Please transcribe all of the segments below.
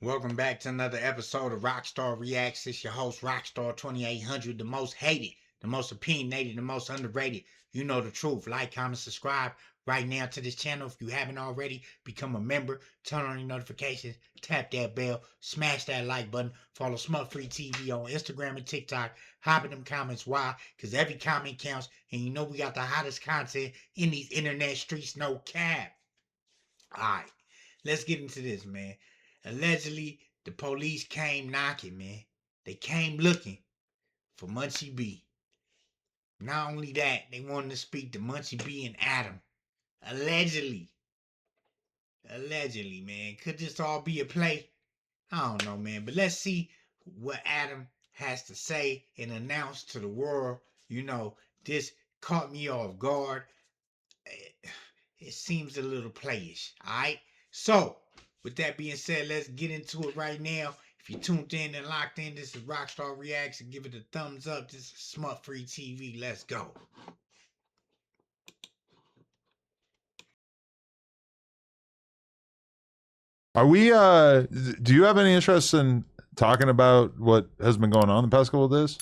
Welcome back to another episode of Rockstar Reacts. It's your host, Rockstar2800, the most hated, the most opinionated, the most underrated. You know the truth. Like, comment, subscribe right now to this channel. If you haven't already, become a member. Turn on your notifications. Tap that bell. Smash that like button. Follow Smut Free TV on Instagram and TikTok. Hop in them comments. Why? Because every comment counts. And you know we got the hottest content in these internet streets. No cap. Alright, let's get into this, man. Allegedly, the police came knocking, man. They came looking for Munchie B. Not only that, they wanted to speak to Munchie B and Adam. Allegedly. Allegedly, man. Could this all be a play? I don't know, man. But let's see what Adam has to say and announce to the world. You know, this caught me off guard. It seems a little playish, alright? So, with that being said, let's get into it right now. If you tuned in and locked in, this is Rockstar Reacts, and give it a thumbs up. This is Smut Free TV. Let's go. Are we, do you have any interest in talking about what has been going on the past couple of days?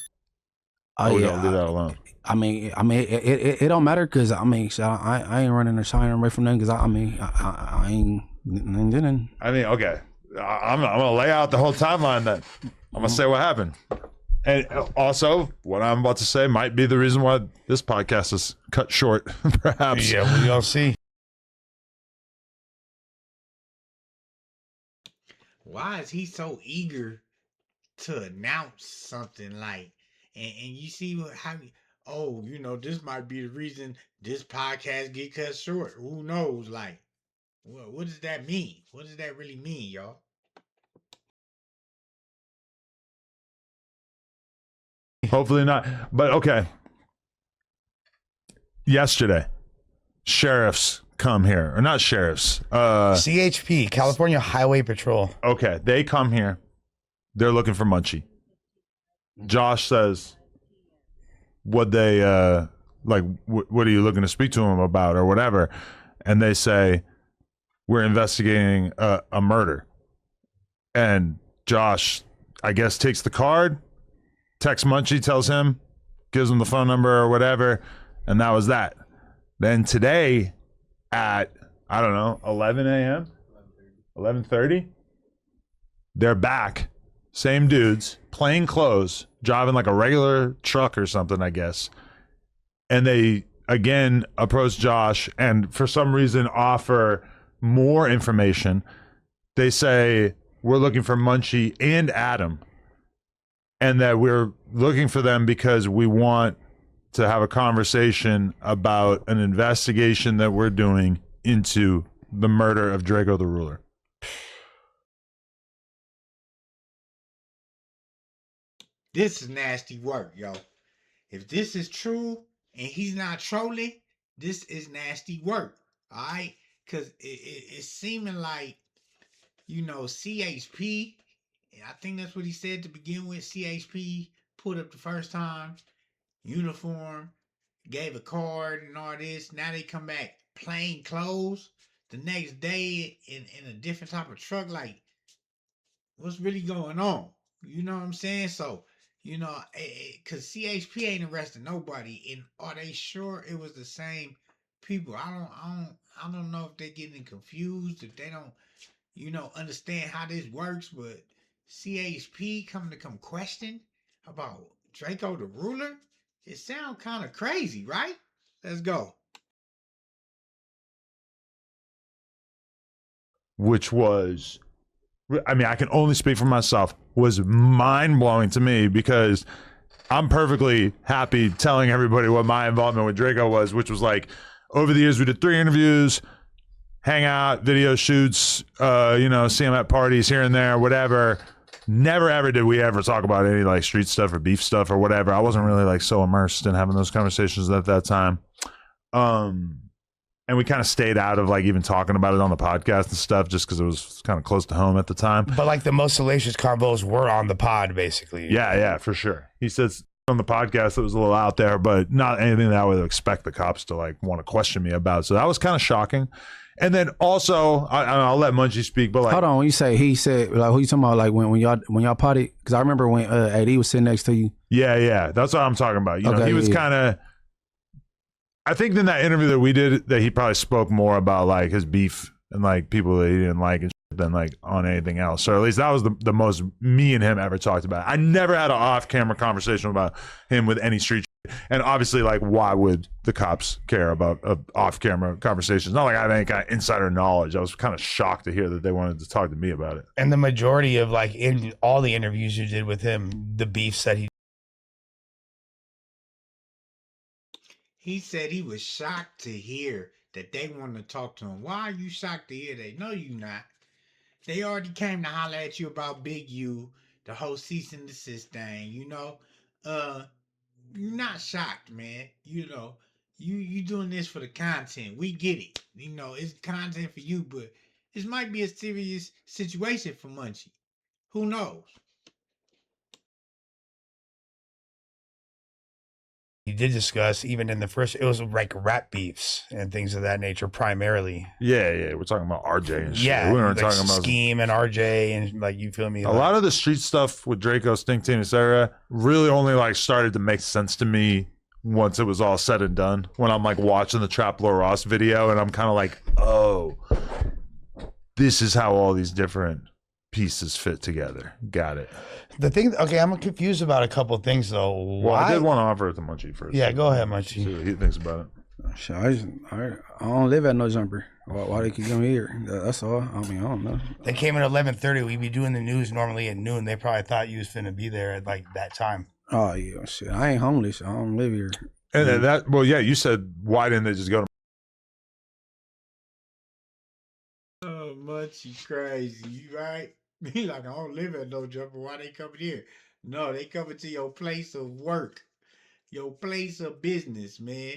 Oh, we yeah, don't leave that alone. It don't matter because I ain't running or shying away from them because I ain't didn't. Okay, I'm gonna lay out the whole timeline. Then I'm gonna say what happened, and also what I'm about to say might be the reason why this podcast is cut short. Perhaps. Yeah, we all see. Why is he so eager to announce something like, and you see how, oh, you know, this might be the reason this podcast get cut short. Who knows? Like, what does that mean? What does that really mean, y'all? Hopefully not. But okay. Yesterday, sheriffs come here, or not sheriffs. CHP, California Highway Patrol. Okay, they come here. They're looking for Munchie. Josh says, what they like? What are you looking to speak to him about, or whatever? And they say, we're investigating a murder. And Josh, I guess, takes the card, texts Munchie, tells him, gives him the phone number or whatever, and that was that. Then today at, I don't know, 11 a.m., 11:30, they're back, same dudes, plain clothes, driving like a regular truck or something, I guess. And they, again, approach Josh and for some reason offer more information. They say, we're looking for Munchie and Adam, and that we're looking for them because we want to have a conversation about an investigation that we're doing into the murder of Drakeo the Ruler. This is nasty work, yo. If this is true and he's not trolling, this is nasty work, all right? Because it's seeming like, you know, CHP, I think that's what he said to begin with, CHP put up the first time, uniform, gave a card and all this. Now they come back plain clothes the next day in a different type of truck. Like, what's really going on? You know what I'm saying? So, you know, because CHP ain't arresting nobody, and are they sure it was the same people? I don't know if they're getting confused, if they don't, you know, understand how this works. But CHP coming to come question about Drakeo the Ruler, it sounds kind of crazy, right? Let's go. Which was, I mean, I can only speak for myself, was mind-blowing to me because I'm perfectly happy telling everybody what my involvement with Drakeo was, which was like, over the years, we did 3 interviews, hang out, video shoots, you know, see him at parties here and there, whatever. Never ever did we ever talk about any like street stuff or beef stuff or whatever. I wasn't really like so immersed in having those conversations at that time. And we kind of stayed out of like even talking about it on the podcast and stuff just because it was kind of close to home at the time. But like the most salacious combos were on the pod, basically. Yeah, for sure. He says on the podcast it was a little out there, but not anything that I would expect the cops to like want to question me about. So that was kind of shocking. And then also, I'll let Munchie speak, but like, Hold on, when you say he said, like, who you talking about? Like when y'all potted? Because I remember when AD was sitting next to you. yeah, that's what I'm talking about. You know, he was kind of. I think in that interview that we did, that he probably spoke more about like his beef and like people that he didn't like and shit than like on anything else. So at least that was the most me and him ever talked about. I never had an off-camera conversation about him with any street shit. And obviously, like, why would the cops care about off-camera conversations? Not like I have any kind of insider knowledge. I was kind of shocked to hear that they wanted to talk to me about it. And the majority of like in all the interviews you did with him, the beefs that He said he was shocked to hear that they want to talk to him. Why are you shocked to hear that? No, you not. They already came to holler at you about Big U, the whole cease and desist thing, you know. You're not shocked, man. You know, you doing this for the content. We get it. You know, it's content for you, but this might be a serious situation for Munchie. Who knows? you did discuss, even in the first, it was like rap beefs and things of that nature primarily. Yeah, we're talking about RJ and shit. Yeah, We weren't like talking about Scheme and RJ and like, you feel me? a lot of the street stuff with Draco, Stink Team, etc. really only like started to make sense to me once it was all said and done. When I'm like watching the Trap Lord Ross video and I'm kind of like, oh, this is how all these different pieces fit together. Got it. The thing, okay, I'm confused about a couple of things though. Well, I did want to offer it to Munchie first. Yeah, go ahead, See Munchie. what he thinks about it. Shit, I don't live at no jumper. Why they keep coming here? That's all. I mean, I don't know. They came at 11:30. We'd be doing the news normally at noon. They probably thought you was finna be there at like that time. Oh yeah, shit. I ain't homeless. I don't live here. And then that, well, yeah, you said, why didn't they just go to Oh, Munchie crazy, you right? He like, I don't live at no jumper. Why they coming here? No, they coming to your place of work, your place of business, man.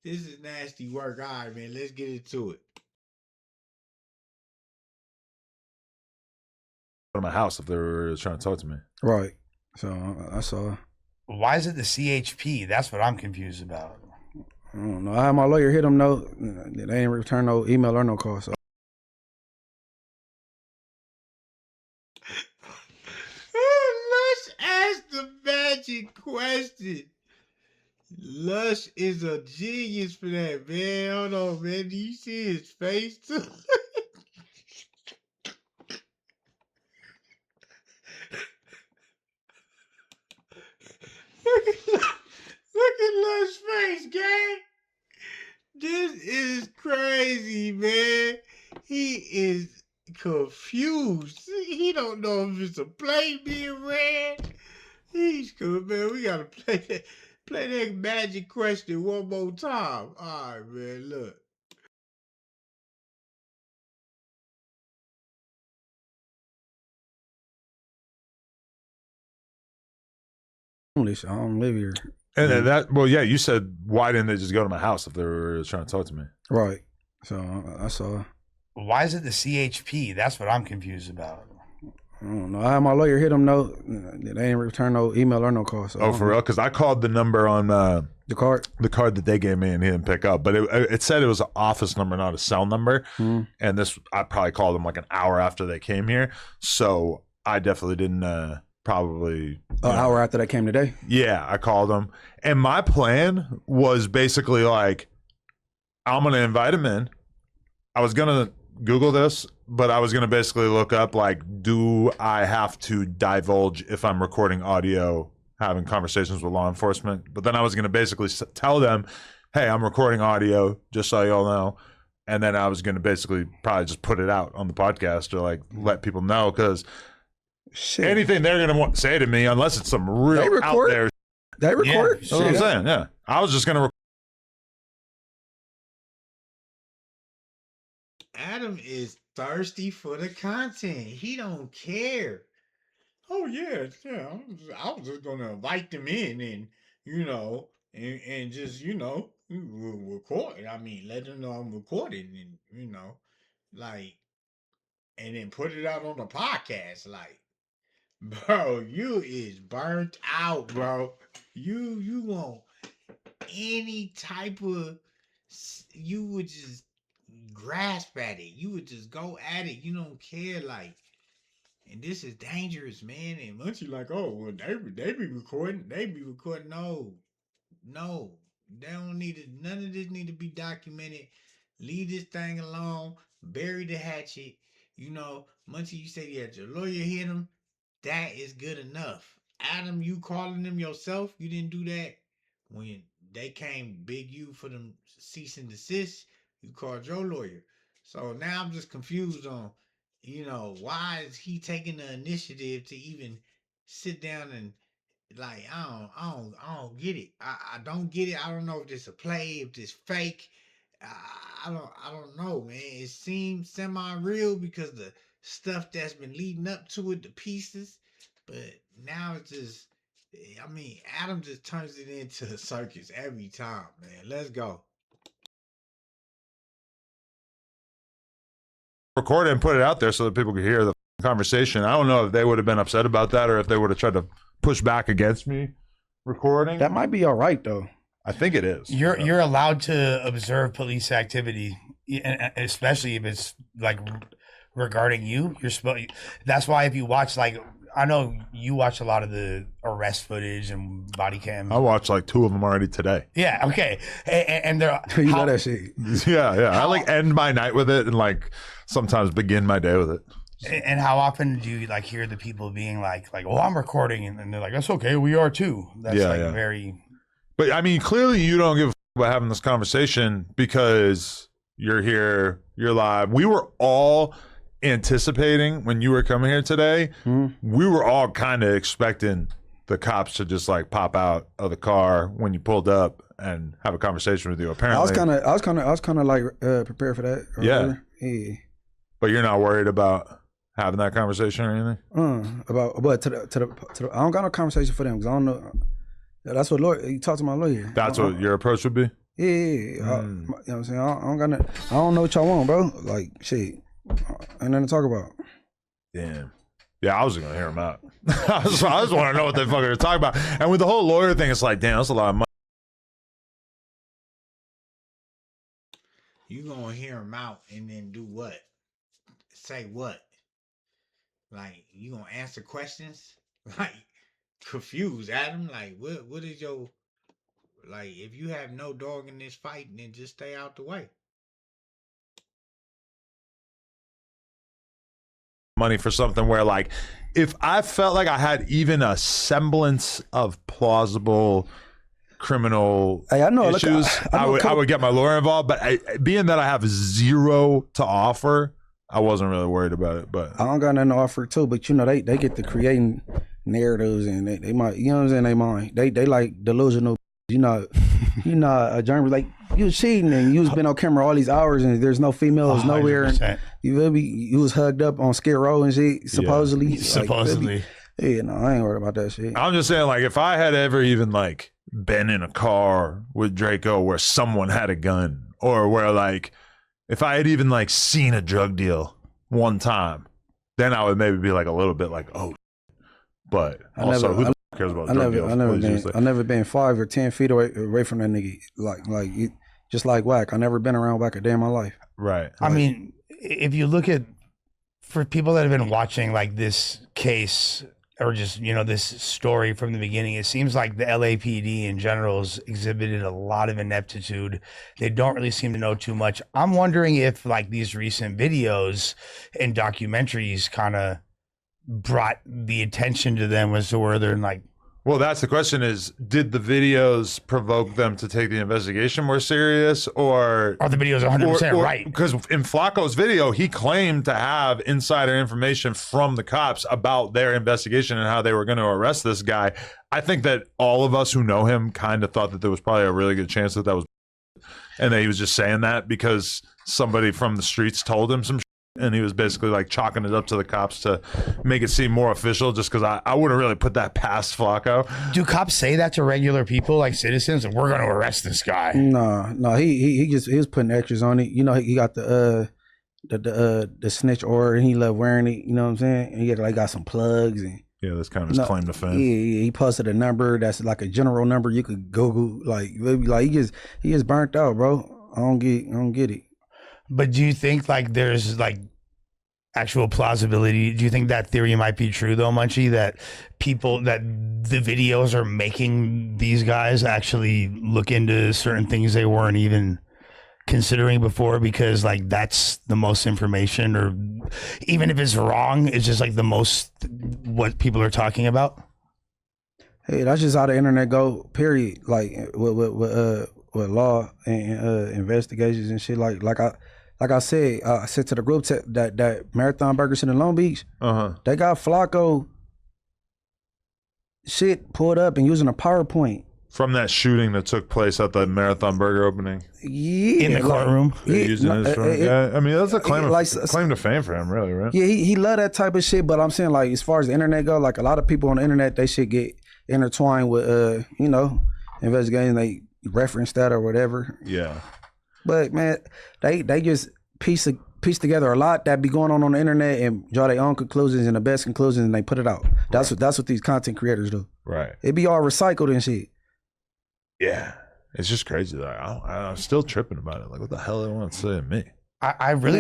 This is nasty work. All right, man, let's get into it. my house if they were trying to talk to me? Right. So that's all. Why is it the CHP? That's what I'm confused about. I don't know. I had my lawyer hit them. No, they ain't return no email or no call. So. Lush asked the magic question. Lush is a genius for that, man. Hold on, man. Do you see his face too? Look at Lush's face, gang. This is crazy, man. He is confused. He don't know if it's a play being read. He's good, man. We gotta play that magic question one more time. All right, man. Look. Homeless. I don't live here. And then that, well, yeah, you said, why didn't they just go to my house if they were trying to talk to me? Right. So that's all. Why is it the CHP? That's what I'm confused about. I don't know. I had my lawyer hit them. No, they ain't return no email or no call. So Oh, for real? Because I called the number on the card. the card that they gave me and he didn't pick up. But it said it was an office number, not a cell number. Mm-hmm. And this, I probably called them like an hour after they came here. So I definitely didn't probably. An hour after that came today. Yeah, I called them. And my plan was basically like, I'm going to invite him in. I was going to Google this, but I was going to basically look up, like, do I have to divulge if I'm recording audio, having conversations with law enforcement? But then I was going to basically tell them, hey, I'm recording audio, just so y'all know. And then I was going to basically probably just put it out on the podcast or like let people know, because anything they're going to say to me, unless it's some real out there. They record? That's what I'm saying, yeah. I was just going to Adam is thirsty for the content. He don't care. Oh yeah. I was just gonna invite them in and and just record. I mean, let them know I'm recording and like, and then put it out on the podcast. Like, bro, you is burnt out, bro. You want any type of, you would just grasp at it. You would just go at it. You don't care, like. And this is dangerous, man. And Munchie like, oh, well, they be recording. They be recording. No. They don't need it. None of this need to be documented. Leave this thing alone. Bury the hatchet. You know, Munchie, you say yeah, your lawyer hit him. That is good enough. Adam, you calling them yourself. You didn't do that when they came big you for them cease and desist. You called your lawyer. So now I'm just confused on, why is he taking the initiative to even sit down and like I don't get it. I don't get it. I don't know if this a play, if this fake. I don't know, man. It seems semi-real because the stuff that's been leading up to it, the pieces. But now it's just, I mean, Adam just turns it into a circus every time, man. Let's go. Record it and put it out there so that people could hear the conversation. I don't know if they would have been upset about that or if they would have tried to push back against me recording. That might be all right though. I think it is. You're allowed to observe police activity, especially if it's like regarding you. You're supposed. That's why if you watch, like, I know you watch a lot of the arrest footage and body cam. I watched like 2 of them already today. Yeah. Okay. And they're You know that shit. Yeah. I like end my night with it and like sometimes begin my day with it. And how often do you like hear the people being like, oh, I'm recording, and then they're like, that's okay, we are too. That's very. But I mean, clearly you don't give a f- about having this conversation because you're here, you're live. We were all anticipating when you were coming here today. We were all kind of expecting the cops to just like pop out of the car when you pulled up and have a conversation with you. Apparently, I was kind of like prepared for that. Yeah. But you're not worried about having that conversation or anything? But to the I don't got no conversation for them because I don't know. That's what lawyer. You talk to my lawyer. That's what your approach would be. Yeah. You know what I'm saying? I don't got no, I don't know what y'all want, bro. Like shit, ain't nothing to talk about. Damn. Yeah, I was gonna hear them out. I just want to know what they fucking are talking about. And with the whole lawyer thing, it's like, damn, that's a lot of money. You gonna hear them out and then do what? Say what? Like, you gonna answer questions? Like, confused, Adam. Like, what is your, like, if you have no dog in this fight, then just stay out the way. Money for something where, like, if I felt like I had even a semblance of plausible criminal issues, I would get my lawyer involved. But being that I have zero to offer, I wasn't really worried about it. But I don't got nothing to offer too. But you know, they get to creating narratives and they might, you know what I'm saying, they mind. They like delusional. You know, a journalist, like, you was cheating and you was been on camera all these hours and there's no females nowhere. And you feel me? You was hugged up on Skid Row and shit, supposedly. Yeah. Supposedly. Yeah, no, I ain't worried about that shit. I'm just saying, like, if I had ever even like been in a car with Draco where someone had a gun, or where like if I had even like seen a drug deal one time, then I would maybe be like a little bit like, oh. But also, who cares about drug deals? I never been 5 or 10 feet away from that nigga. Like just like Wack. I never been around Wack a day in my life. Right. I mean, if you look at, for people that have been watching like this case or just, you know, this story from the beginning, it seems like the LAPD in general has exhibited a lot of ineptitude. They don't really seem to know too much. I'm wondering if like these recent videos and documentaries kind of brought the attention to them as to where they're like, well, that's the question is, did the videos provoke them to take the investigation more serious, or are the videos 100% right? Because in Flacco's video, he claimed to have insider information from the cops about their investigation and how they were going to arrest this guy. I think that all of us who know him kind of thought that there was probably a really good chance that was, and that he was just saying that because somebody from the streets told him some shit, and he was basically like chalking it up to the cops to make it seem more official, just because I wouldn't really put that past Flacco. Do cops say that to regular people, like citizens, and we're going to arrest this guy? No, he was putting extras on it. You know, he got the snitch order, and he loved wearing it. You know what I'm saying? And he got some plugs and. Yeah, that's kind of his claim to fame. Yeah, he posted a number that's like a general number you could Google. Like he gets burnt out, bro. I don't get it. But do you think like there's like actual plausibility? Do you think that theory might be true though, Munchie? That the videos are making these guys actually look into certain things they weren't even considering before, because like that's the most information, or even if it's wrong, it's just like the most what people are talking about. Hey, that's just how the internet go. Period. Like with law and investigations and shit. Like I said to the group that Marathon Burgers in Long Beach. They got Flacco shit pulled up and using a PowerPoint. From that shooting that took place at the Marathon Burger opening. Yeah, in the courtroom. Yeah, I mean that's a claim to fame for him, really, right? Yeah, he love that type of shit. But I'm saying, like, as far as the internet go, like a lot of people on the internet, they should get intertwined with investigating. They reference that or whatever. Yeah. But man, they just piece together a lot that be going on the internet and draw their own conclusions and the best conclusions, and they put it out. That's what these content creators do. Right. It be all recycled and shit. Yeah, it's just crazy. Like, I'm still tripping about it. Like, what the hell do they want to say to me? I really.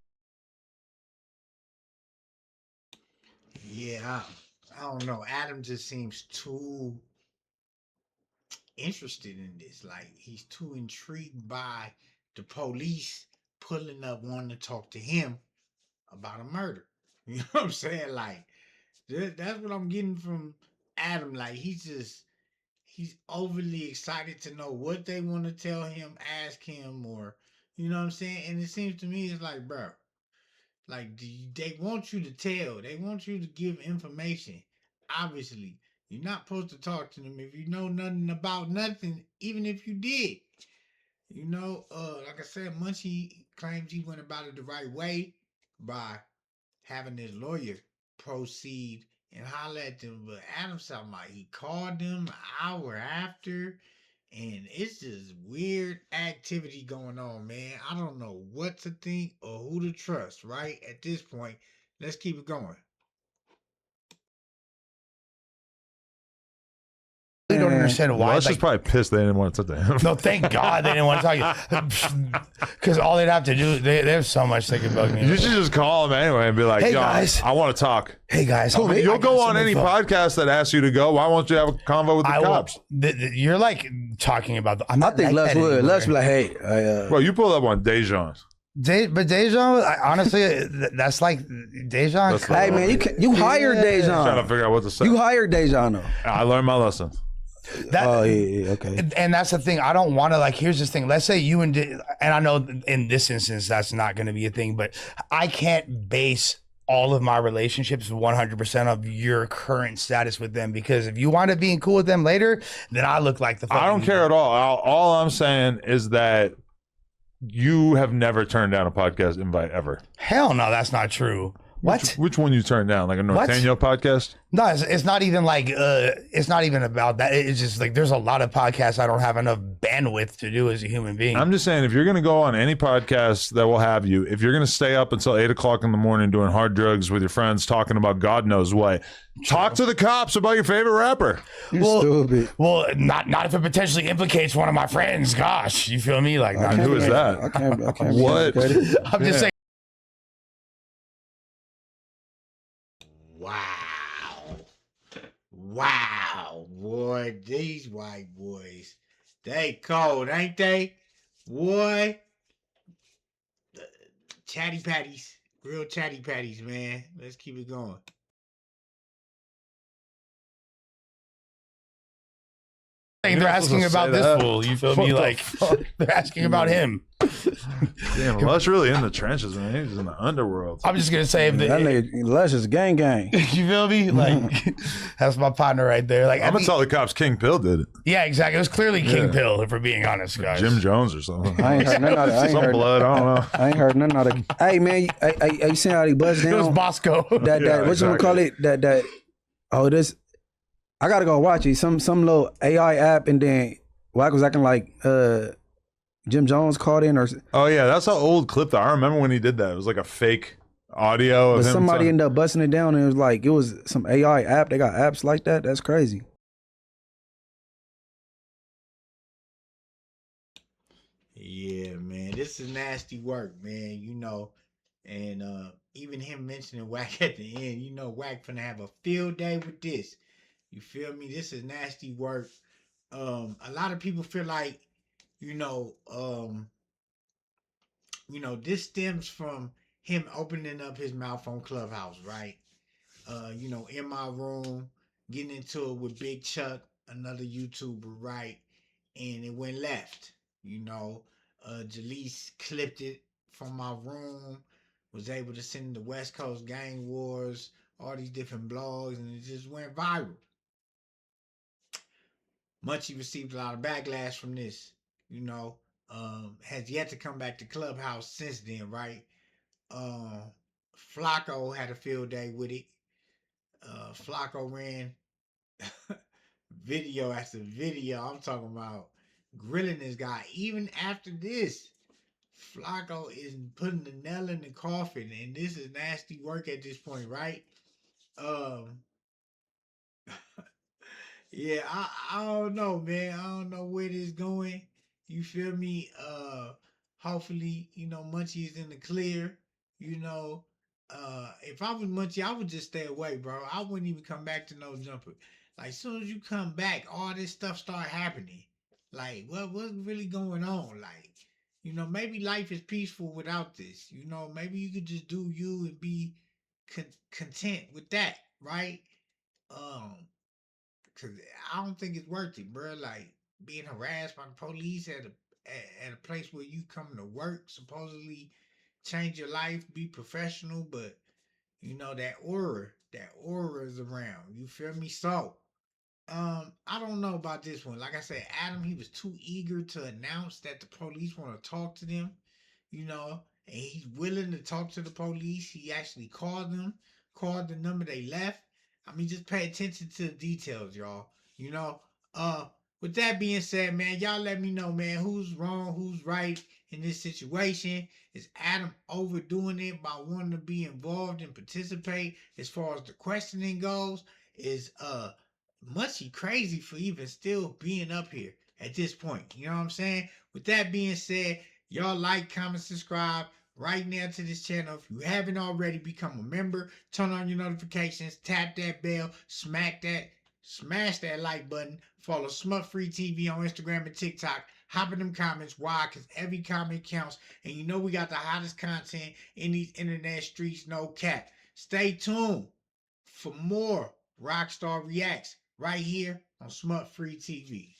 Yeah, I don't know. Adam just seems too interested in this. Like, he's too intrigued by the police pulling up wanting to talk to him about a murder. You know what I'm saying? Like, that's what I'm getting from Adam. Like, he's overly excited to know what they want to tell him, ask him, or, you know what I'm saying? And it seems to me it's like, bro, like, they want you to tell. They want you to give information. Obviously, you're not supposed to talk to them if you know nothing about nothing, even if you did. You know, like I said, Munchie claims he went about it the right way by having his lawyer proceed and holler at them. But Adam talking about he called them an hour after, and it's just weird activity going on, man. I don't know what to think or who to trust, right? At this point, let's keep it going. I don't understand why. Lush is probably pissed they didn't want to talk to him. No, thank God they didn't want to talk. Because all they'd have to do, they have so much they could bug me. You should just call him anyway and be like, Hey, yo, guys. I want to talk. Hey guys, You'll go on any podcast that asks you to go. Why won't you have a convo with the cops? You're like talking about. I think Lush would. Lush be like, hey, Well, you pull up on Dejan's. But Dejan, honestly, that's like Dejan. hey man, you hired I'm trying to Dejan. figure out what to say. You hired Dejan though. I learned my lesson. Okay. And that's the thing. I don't want to, like, here's this thing. Let's say you and I know in this instance that's not going to be a thing, but I can't base all of my relationships 100% of your current status with them, because if you wind up being cool with them later, then I look like the fucking I don't care at all. All I'm saying is that you have never turned down a podcast invite ever. Hell no, that's not true. What? Which one you turned down? Like a Norteño podcast? No, it's not even like it's not even about that. It's just like there's a lot of podcasts I don't have enough bandwidth to do as a human being. I'm just saying, if you're going to go on any podcast that will have you, if you're going to stay up until 8 o'clock in the morning doing hard drugs with your friends, talking about God knows what, talk to the cops about your favorite rapper. Stupid. Well, not if it potentially implicates one of my friends. Gosh, you feel me? Like, Who is that? I can't. What? I'm just saying. Wow, boy, these white boys, they cold, ain't they? Boy, chatty patties, real chatty patties, man. Let's keep it going. They're asking about this fool. You feel me? Like, they're asking about him. Damn, Lush really in the trenches, man. He's in the underworld. I'm just gonna say, That nigga Lush is gang. you feel me? Like, that's my partner right there. Like, I'm going to tell the cops King Pill did it. yeah, exactly. It was clearly King Pill, if we're being honest, guys. Jim Jones or something. I ain't heard none of that. Some blood, I don't know. I ain't heard none of that. Hey man, you seen how they buzz It was down? Bosco. That Yeah, what you call it? That this. I gotta go watch it. Some little AI app, and then Wack was acting like Jim Jones called in, or Oh, yeah, that's an old clip that I remember when he did that. It was like a fake audio of but him. somebody saying- ended up busting it down, and it was some AI app. They got apps like that. That's crazy. Yeah, man. this is nasty work, man. And even him mentioning Whack at the end, Whack finna have a field day with this. You feel me? This is nasty work. A lot of people feel like, you know, um, this stems from him opening up his mouth on Clubhouse, right? In my room, getting into it with Big Chuck, another YouTuber, right? And it went left. Jaleese clipped it from my room, was able to send the West Coast Gang Wars, all these different blogs, and it just went viral. Munchie received a lot of backlash from this, has yet to come back to Clubhouse since then, right? Flacco had a field day with it. Flacco ran video after video. I'm talking about grilling this guy. Even after this, Flacco is putting the nail in the coffin, and this is nasty work at this point, right? Um, yeah, I don't know, man. I don't know where this going. You feel me? Hopefully, Munchie is in the clear. You know, if I was Munchie, I would just stay away, bro. I wouldn't even come back to no jumper. Like, soon as you come back, all this stuff start happening. Like, what's really going on? Like, maybe life is peaceful without this. Maybe you could just do you and be content with that, right? Um, Cause I don't think it's worth it, bro. Like being harassed by the police at a place where you come to work, supposedly change your life, be professional, but that aura is around. You feel me? So, I don't know about this one. Like I said, Adam, he was too eager to announce that the police want to talk to them, and he's willing to talk to the police. He actually called them, called the number they left. I mean, just pay attention to the details, y'all. You know, uh, with that being said, man, y'all let me know, man, who's wrong, who's right in this situation. Is Adam overdoing it by wanting to be involved and participate as far as the questioning goes? Is Munchie crazy for even still being up here at this point? You know what I'm saying? With that being said, y'all like, comment, subscribe right now to this channel. If you haven't already, become a member. Turn on your notifications. Tap that bell. Smash that like button. Follow Smut Free TV on Instagram and TikTok. Hop in them comments. Why? Because every comment counts. And we got the hottest content in these internet streets. No cap. Stay tuned for more Rockstar Reacts right here on Smut Free TV.